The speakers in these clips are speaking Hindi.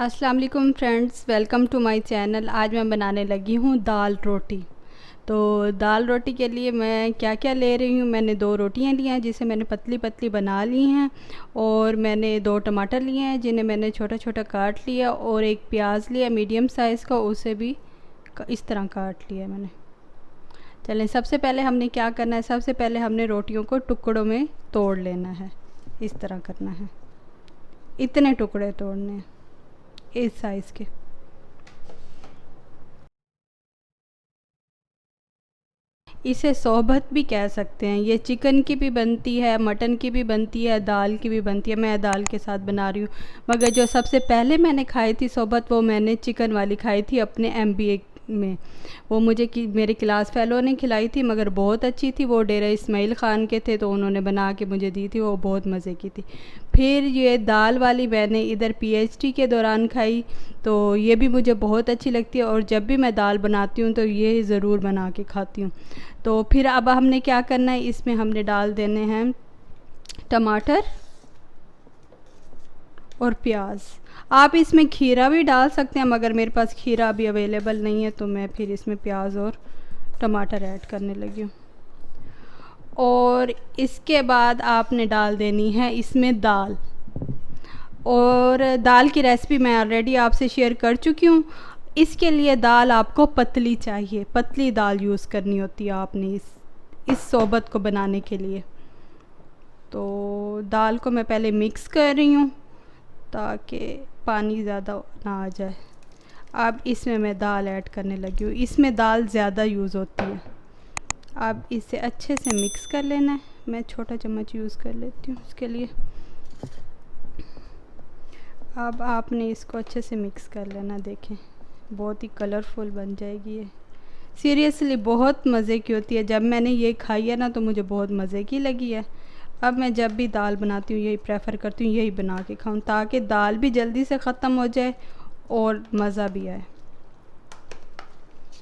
अस्सलाम वालेकुम friends, welcome to my channel. आज मैं बनाने लगी हूँ दाल रोटी। तो दाल रोटी के लिए मैं क्या क्या ले रही हूँ, मैंने 2 रोटियाँ ली हैं जिसे मैंने पतली पतली बना ली हैं, और मैंने 2 टमाटर लिए हैं जिन्हें मैंने छोटा छोटा काट लिया, और एक प्याज लिया मीडियम साइज़ का, उसे भी इस तरह काट लिया मैंने। चलें, सबसे पहले हमने क्या करना है, सबसे पहले हमने रोटियों को टुकड़ों में तोड़ लेना है। इस तरह करना है, इतने टुकड़े तोड़ने हैं इस साइज़ के। इसे सोहबत भी कह सकते हैं। ये चिकन की भी बनती है, मटन की भी बनती है, दाल की भी बनती है। मैं दाल के साथ बना रही हूँ, मगर जो सबसे पहले मैंने खाई थी सोहबत, वो मैंने चिकन वाली खाई थी अपने MBA में। वो मुझे मेरे क्लास फेलो ने खिलाई थी, मगर बहुत अच्छी थी। वो डेरा इस्माइल ख़ान के थे, तो उन्होंने बना के मुझे दी थी, वो बहुत मज़े की थी। फिर ये दाल वाली मैंने इधर PhD के दौरान खाई, तो ये भी मुझे बहुत अच्छी लगती है, और जब भी मैं दाल बनाती हूँ तो ये ज़रूर बना के खाती हूँ। तो फिर अब हमने क्या करना है, इसमें हमने डाल देने हैं टमाटर और प्याज। आप इसमें खीरा भी डाल सकते हैं, मगर मेरे पास खीरा अभी अवेलेबल नहीं है, तो मैं फिर इसमें प्याज और टमाटर ऐड करने लगी हूँ। और इसके बाद आपने डाल देनी है इसमें दाल, और दाल की रेसिपी मैं ऑलरेडी आपसे शेयर कर चुकी हूँ। इसके लिए दाल आपको पतली चाहिए, पतली दाल यूज़ करनी होती है आपने इस सोबत को बनाने के लिए। तो दाल को मैं पहले मिक्स कर रही हूँ ताकि पानी ज़्यादा ना आ जाए। अब इसमें मैं दाल ऐड करने लगी हूँ, इसमें दाल ज़्यादा यूज़ होती है। अब इसे अच्छे से मिक्स कर लेना है। मैं छोटा चम्मच यूज़ कर लेती हूँ इसके लिए। अब आपने इसको अच्छे से मिक्स कर लेना। देखें, बहुत ही कलरफुल बन जाएगी ये। सीरियसली बहुत मज़े की होती है। जब मैंने ये खाई है ना, तो मुझे बहुत मज़े की लगी है। अब मैं जब भी दाल बनाती हूँ यही प्रेफर करती हूँ, यही बना के खाऊं, ताकि दाल भी जल्दी से ख़त्म हो जाए और मज़ा भी आए।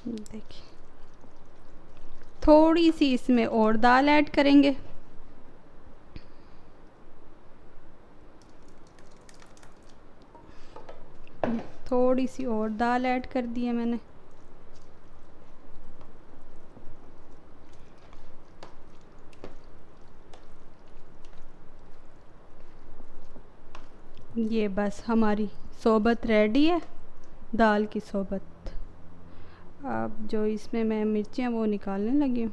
देखिए, थोड़ी सी इसमें और दाल ऐड करेंगे। थोड़ी सी और दाल ऐड कर दी है मैंने। ये बस हमारी सोबत रेडी है, दाल की सोबत। अब जो इसमें मैं मिर्चियाँ वो निकालने लगी हूँ।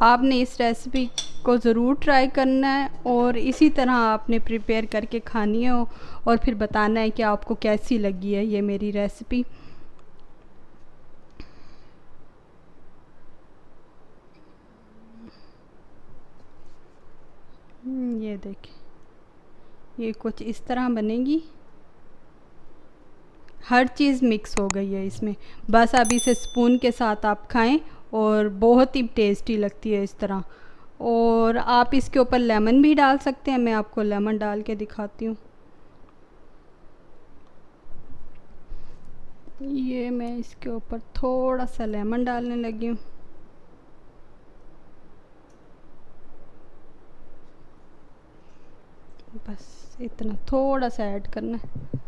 आपने इस रेसिपी को ज़रूर ट्राई करना है, और इसी तरह आपने प्रिपेयर करके खानी है, और फिर बताना है कि आपको कैसी लगी है ये मेरी रेसिपी। ये देखें, ये कुछ इस तरह बनेगी। हर चीज़ मिक्स हो गई है इसमें। बस अब इसे स्पून के साथ आप खाएं, और बहुत ही टेस्टी लगती है इस तरह। और आप इसके ऊपर लेमन भी डाल सकते हैं। मैं आपको लेमन डाल के दिखाती हूँ। ये मैं इसके ऊपर थोड़ा सा लेमन डालने लगी हूँ। बस इतना थोड़ा सा ऐड करना है।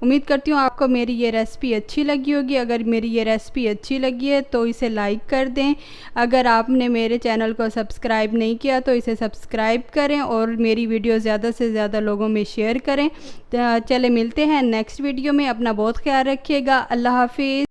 उम्मीद करती हूँ आपको मेरी ये रेसिपी अच्छी लगी होगी। अगर मेरी ये रेसिपी अच्छी लगी है तो इसे लाइक कर दें। अगर आपने मेरे चैनल को सब्सक्राइब नहीं किया तो इसे सब्सक्राइब करें, और मेरी वीडियो ज़्यादा से ज़्यादा लोगों में शेयर करें। चले मिलते हैं नेक्स्ट वीडियो में। अपना बहुत ख्याल रखिएगा। अल्लाह हाफिज़।